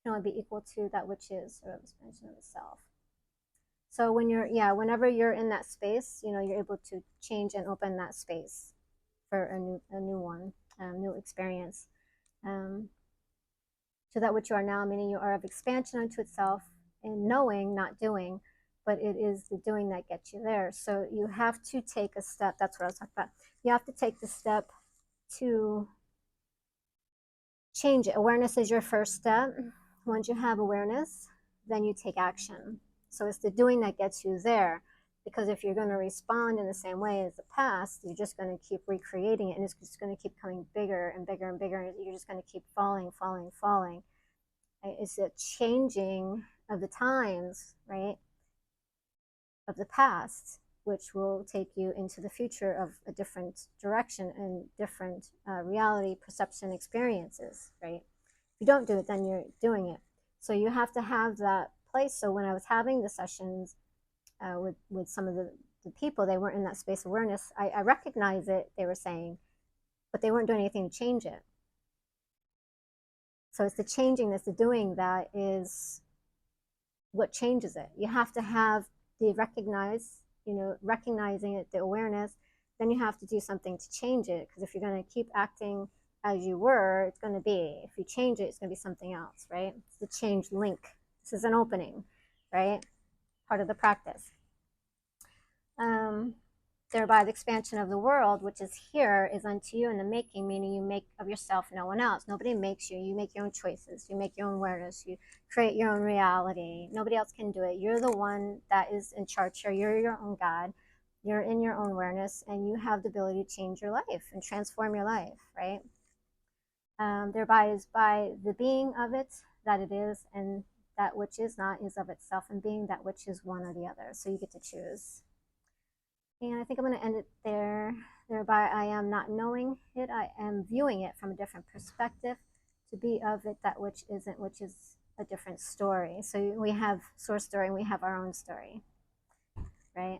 can only be equal to that which is, or expansion of itself. So whenever you're in that space, you're able to change and open that space for a new one. new experience. To that which you are now, meaning you are of expansion unto itself in knowing, not doing, but it is the doing that gets you there. So you have to take a step. That's what I was talking about. You have to take the step to change it. Awareness is your first step. Once you have awareness, then you take action. So it's the doing that gets you there. Because if you're going to respond in the same way as the past, you're just going to keep recreating it, and it's just going to keep coming bigger and bigger and bigger. And you're just going to keep falling, falling, falling. It's a changing of the times, right, of the past, which will take you into the future of a different direction and different reality, perception, experiences, right? If you don't do it, then you're doing it. So you have to have that place. So when I was having the sessions with some of the people, they weren't in that space of awareness. I recognize it, they were saying, but they weren't doing anything to change it. So it's the changing, that's the doing, that is what changes it. You have to have the recognizing it, the awareness, then you have to do something to change it. Because if you're going to keep acting as you were, it's going to be, if you change it, it's going to be something else, right? It's the change link. This is an opening, right? Part of the practice. Thereby the expansion of the world, which is here, is unto you in the making, meaning you make of yourself no one else. Nobody makes you. You make your own choices. You make your own awareness. You create your own reality. Nobody else can do it. You're the one that is in charge here. You're your own God. You're in your own awareness, and you have the ability to change your life and transform your life, right? Thereby is by the being of it that it is, and that which is not is of itself, and being that which is one or the other. So you get to choose. And I think I'm going to end it there. Thereby I am not knowing it, I am viewing it from a different perspective, to be of it that which isn't, which is a different story. So we have source story and we have our own story, right?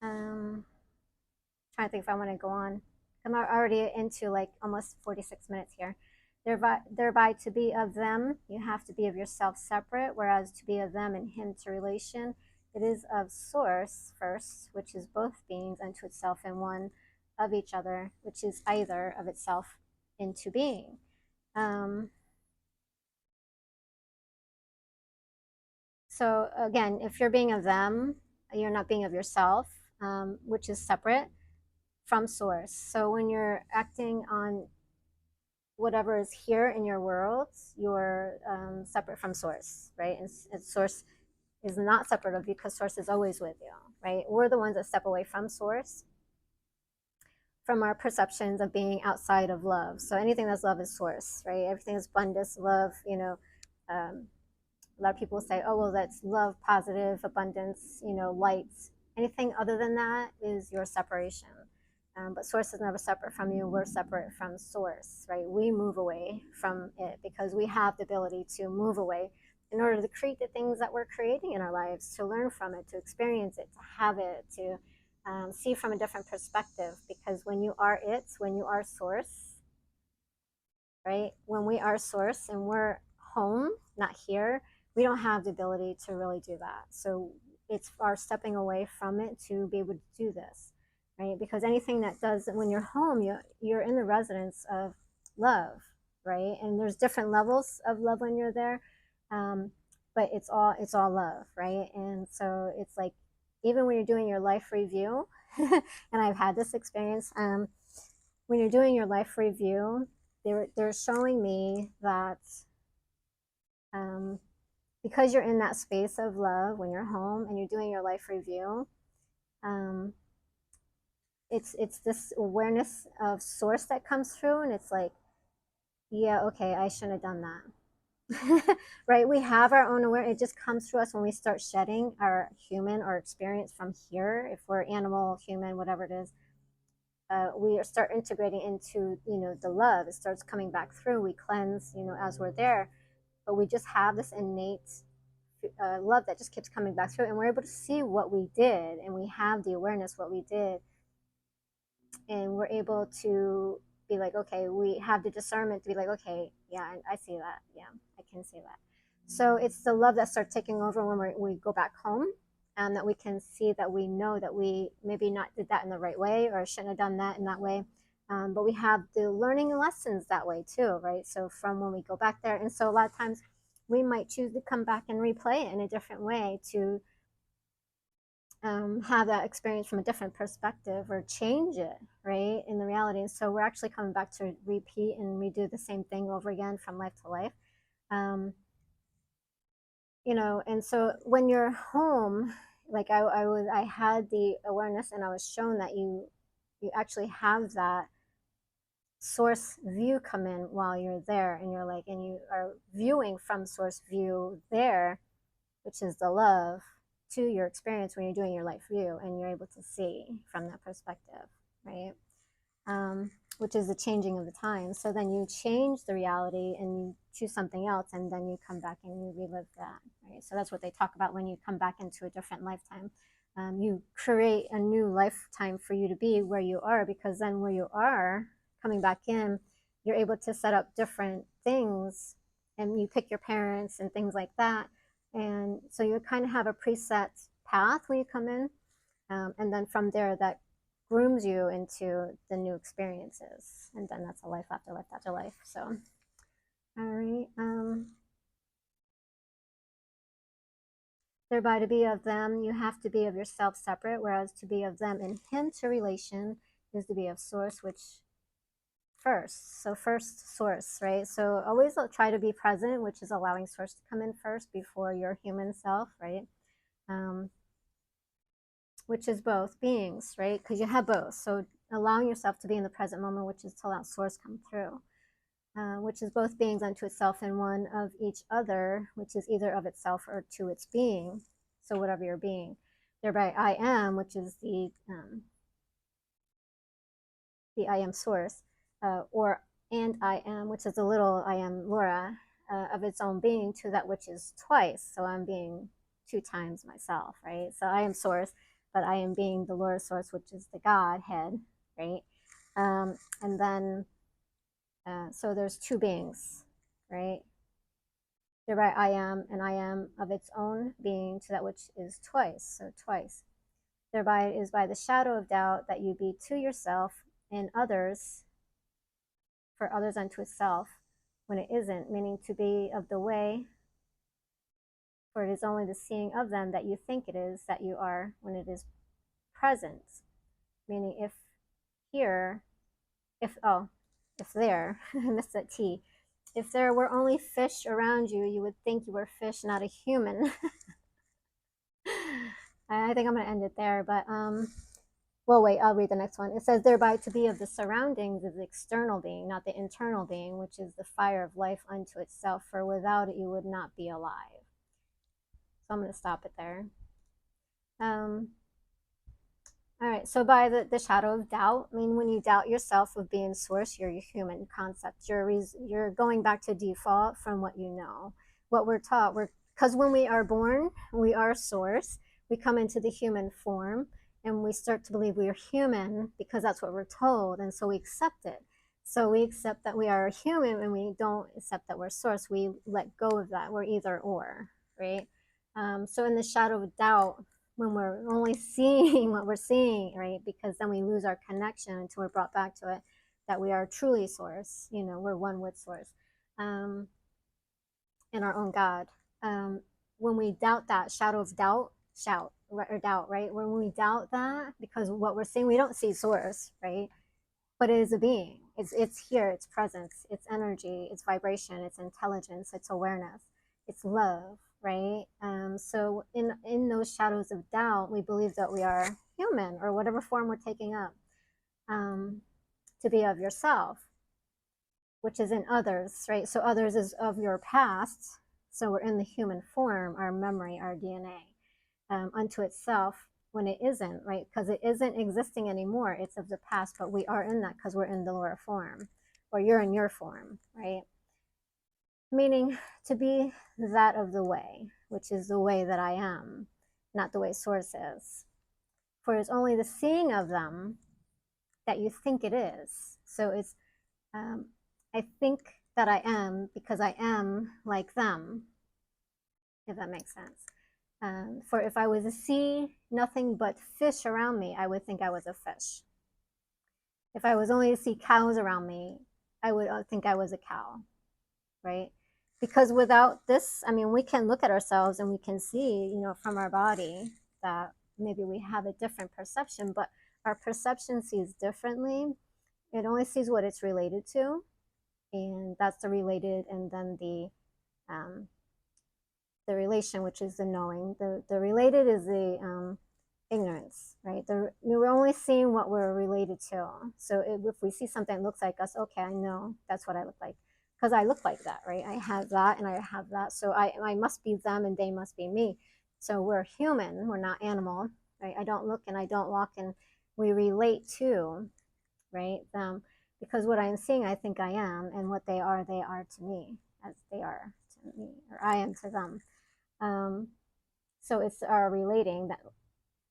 Trying to think if I want to go on. I'm already into like almost 46 minutes here. Thereby to be of them, you have to be of yourself separate, whereas to be of them and him to relation, it is of source first, which is both beings unto itself and one of each other, which is either of itself into being. So again, if you're being of them, you're not being of yourself, which is separate from source. So when you're acting on whatever is here in your world, you're separate from source, right? And source is not separate of you, because source is always with you, right? We're the ones that step away from source, from our perceptions of being outside of love. So anything that's love is source, right? Everything is abundance, love, a lot of people say, oh, well, that's love, positive, abundance, light. Anything other than that is your separation. But source is never separate from you. We're separate from source, right? We move away from it because we have the ability to move away in order to create the things that we're creating in our lives, to learn from it, to experience it, to have it, to see from a different perspective. Because when you are it, when you are source, right? When we are source and we're home, not here, we don't have the ability to really do that. So it's our stepping away from it to be able to do this, right? Because anything that does, when you're home, you're in the residence of love, right? And there's different levels of love when you're there, but it's all love, right? And so it's like, even when you're doing your life review, and I've had this experience, when you're doing your life review, they're showing me that because you're in that space of love when you're home and you're doing your life review, it's this awareness of source that comes through, and it's like, yeah, okay, I shouldn't have done that. Right? We have our own awareness. It just comes through us when we start shedding our human or experience from here. If we're animal, human, whatever it is, we start integrating into the love. It starts coming back through. We cleanse as we're there, but we just have this innate love that just keeps coming back through, and we're able to see what we did, and we have the awareness what we did, and we're able to be like, okay, we have the discernment to be like, okay, yeah, I see that, yeah, I can see that. So it's the love that starts taking over when we go back home, and that we can see that we know that we maybe not did that in the right way, or shouldn't have done that in that way, But we have the learning lessons that way too, right? So from when we go back there, and so a lot of times we might choose to come back and replay it in a different way to have that experience from a different perspective or change it, right, in the reality. And so we're actually coming back to repeat and redo the same thing over again from life to life. And so when you're home, like I had the awareness and I was shown that you actually have that source view come in while you're there, and you're like, and you are viewing from source view there, which is the love, to your experience when you're doing your life view, and you're able to see from that perspective, right? Which is the changing of the time. So then you change the reality and you choose something else, and then you come back and you relive that, right? So that's what they talk about when you come back into a different lifetime. You create a new lifetime for you to be where you are, because then where you are, coming back in, you're able to set up different things, and you pick your parents and things like that. And so you kind of have a preset path when you come in. And then from there, that grooms you into the new experiences. And then that's a life after life after life. So, all right. Thereby to be of them, you have to be of yourself separate, whereas to be of them in him to relation is to be of source, which first. So first source, right? So always try to be present, which is allowing source to come in first before your human self, right? Which is both beings, right? Because you have both. So allowing yourself to be in the present moment, which is to allow source come through, which is both beings unto itself and one of each other, which is either of itself or to its being. So whatever your being. Thereby I am, which is the I am source, or and I am, which is a little I am Laura, of its own being to that which is twice. So I'm being 2 times myself, right? So I am source, but I am being the Laura source, which is the Godhead, right? And then, so there's 2 beings, right? Thereby I am, and I am of its own being to that which is twice, so twice. Thereby it is by the shadow of doubt that you be to yourself and others, for others unto itself, when it isn't, meaning to be of the way, for it is only the seeing of them that you think it is that you are when it is present. Meaning if here, if there, I missed that T. If there were only fish around you, you would think you were fish, not a human. I think I'm going to end it there, but well, wait, I'll read the next one. It says, thereby to be of the surroundings is the external being, not the internal being, which is the fire of life unto itself, for without it you would not be alive. So I'm going to stop it there. All right, so by the shadow of doubt, I mean, when you doubt yourself of being source, you're your human concept. You're going back to default from what you know, what we're taught. Because when we are born, we are source. We come into the human form, and we start to believe we are human because that's what we're told, and so we accept it. So we accept that we are human, and we don't accept that we're source. We let go of that. We're either or, right? So in the shadow of doubt, when we're only seeing what we're seeing, right? Because then we lose our connection until we're brought back to it, that we are truly source, we're one with source, in our own God. When we doubt that shadow of doubt, doubt, right? When we doubt that, because what we're seeing, we don't see source, right? But it is a being. It's here, it's presence, it's energy, it's vibration, it's intelligence, it's awareness, it's love, right? So in those shadows of doubt, we believe that we are human, or whatever form we're taking up, to be of yourself, which is in others, right? So others is of your past. So we're in the human form, our memory, our DNA, unto itself, when it isn't, right? Because it isn't existing anymore. It's of the past, but we are in that because we're in the Laura form, or you're in your form, right? Meaning to be that of the way, which is the way that I am, not the way source is. For it's only the seeing of them that you think it is. So it's, I think that I am because I am like them, if that makes sense. For if I was to see nothing but fish around me, I would think I was a fish. If I was only to see cows around me, I would think I was a cow, right? Because without this, I mean, we can look at ourselves and we can see, from our body that maybe we have a different perception, but our perception sees differently. It only sees what it's related to, and that's the related, and then the relation, which is the knowing. The related is the ignorance, right? We're only seeing what we're related to. So if we see something that looks like us, okay, I know that's what I look like because I look like that, right? I have that and I have that. So I must be them and they must be me. So we're human, we're not animal, right? I don't look and I don't walk, and we relate to, right, them, because what I'm seeing, I think I am, and what they are to me, as they are to me, or I am to them. So it's our relating that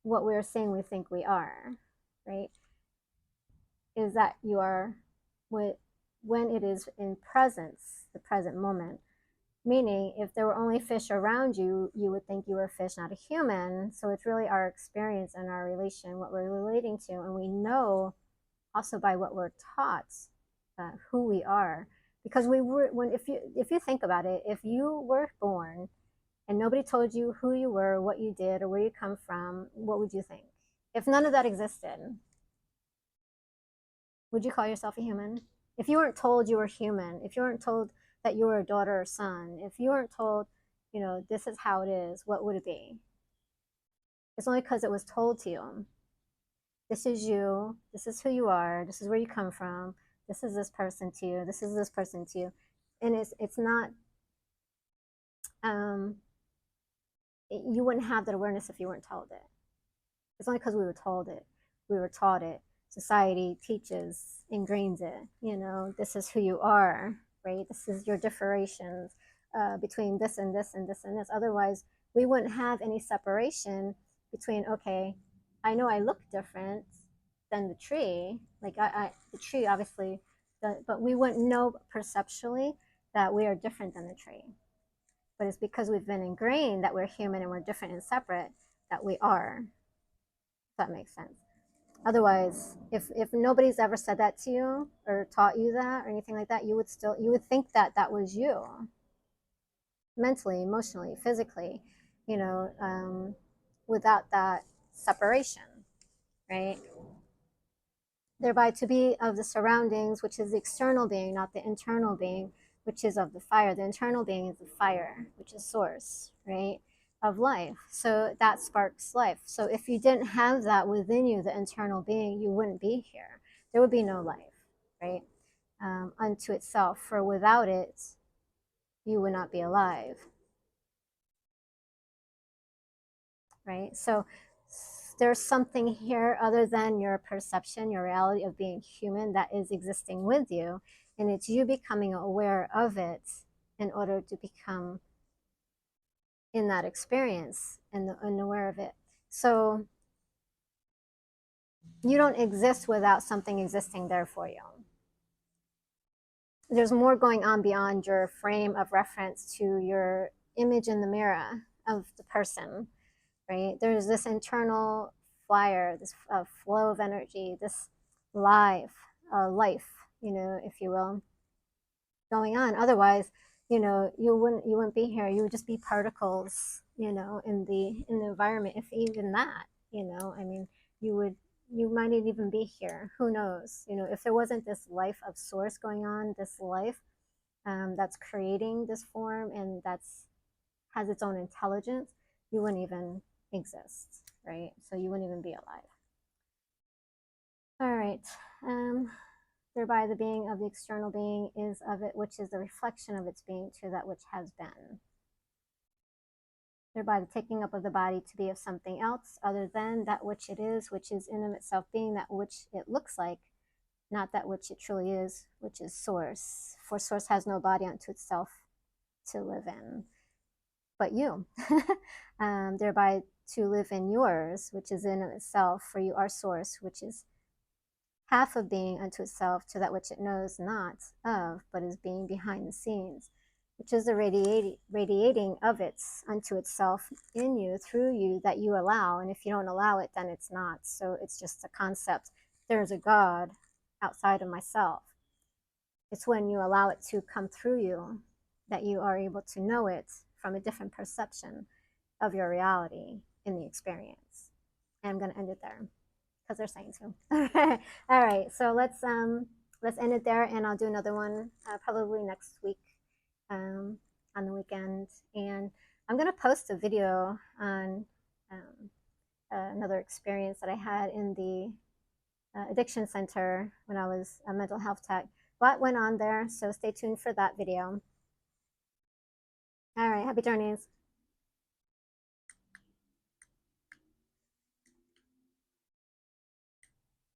what we're saying we think we are, right? Is that you are when it is in presence, the present moment. Meaning, if there were only fish around you, you would think you were a fish, not a human. So it's really our experience and our relation, what we're relating to, and we know also by what we're taught who we are. Because if you think about it, if you were born and nobody told you who you were, what you did, or where you come from, what would you think? If none of that existed, would you call yourself a human? If you weren't told you were human, if you weren't told that you were a daughter or son, if you weren't told, this is how it is, what would it be? It's only because it was told to you. This is you, this is who you are, this is where you come from, this is this person to you, this is this person to you. And it's not, you wouldn't have that awareness if you weren't told it. It's only because we were told it, we were taught it. Society teaches, ingrains it. This is who you are, right? This is your differentiations between this and this and this and this. Otherwise, we wouldn't have any separation between, okay, I know I look different than the tree. Like the tree, obviously, but we wouldn't know perceptually that we are different than the tree. But it's because we've been ingrained that we're human and we're different and separate that we are. If that makes sense. Otherwise, if nobody's ever said that to you or taught you that or anything like that, you would think that was you, mentally, emotionally, physically, without that separation, right? Thereby to be of the surroundings, which is the external being, not the internal being, which is of the fire. The internal being is the fire, which is source, right, of life. So that sparks life. So if you didn't have that within you, the internal being, you wouldn't be here. There would be no life, right, unto itself. For without it, you would not be alive, right? So there's something here other than your perception, your reality of being human that is existing with you. And it's you becoming aware of it in order to become in that experience and aware of it. So you don't exist without something existing there for you. There's more going on beyond your frame of reference to your image in the mirror of the person, right? There's this internal fire, this flow of energy, this life, if you will, going on. Otherwise, you wouldn't be here. You would just be particles, in the environment. If even that, I mean, you might not even be here. Who knows? If there wasn't this life of source going on, this life that's creating this form and has its own intelligence, you wouldn't even exist, right? So you wouldn't even be alive. All right. Thereby the being of the external being is of it, which is the reflection of its being to that which has been. Thereby the taking up of the body to be of something else other than that which it is, which is in of itself being that which it looks like, not that which it truly is, which is source. For source has no body unto itself to live in, but you. Thereby to live in yours, which is in of itself, for you are source, which is half of being unto itself to that which it knows not of, but is being behind the scenes, which is the radiating of it unto itself in you, through you, that you allow. And if you don't allow it, then it's not. So it's just a concept. There's a God outside of myself. It's when you allow it to come through you that you are able to know it from a different perception of your reality in the experience. And I'm going to end it there because they're saying to. All right, so let's end it there, and I'll do another one probably next week on the weekend. And I'm going to post a video on another experience that I had in the addiction center when I was a mental health tech. What went on there, so stay tuned for that video. All right, happy journeys.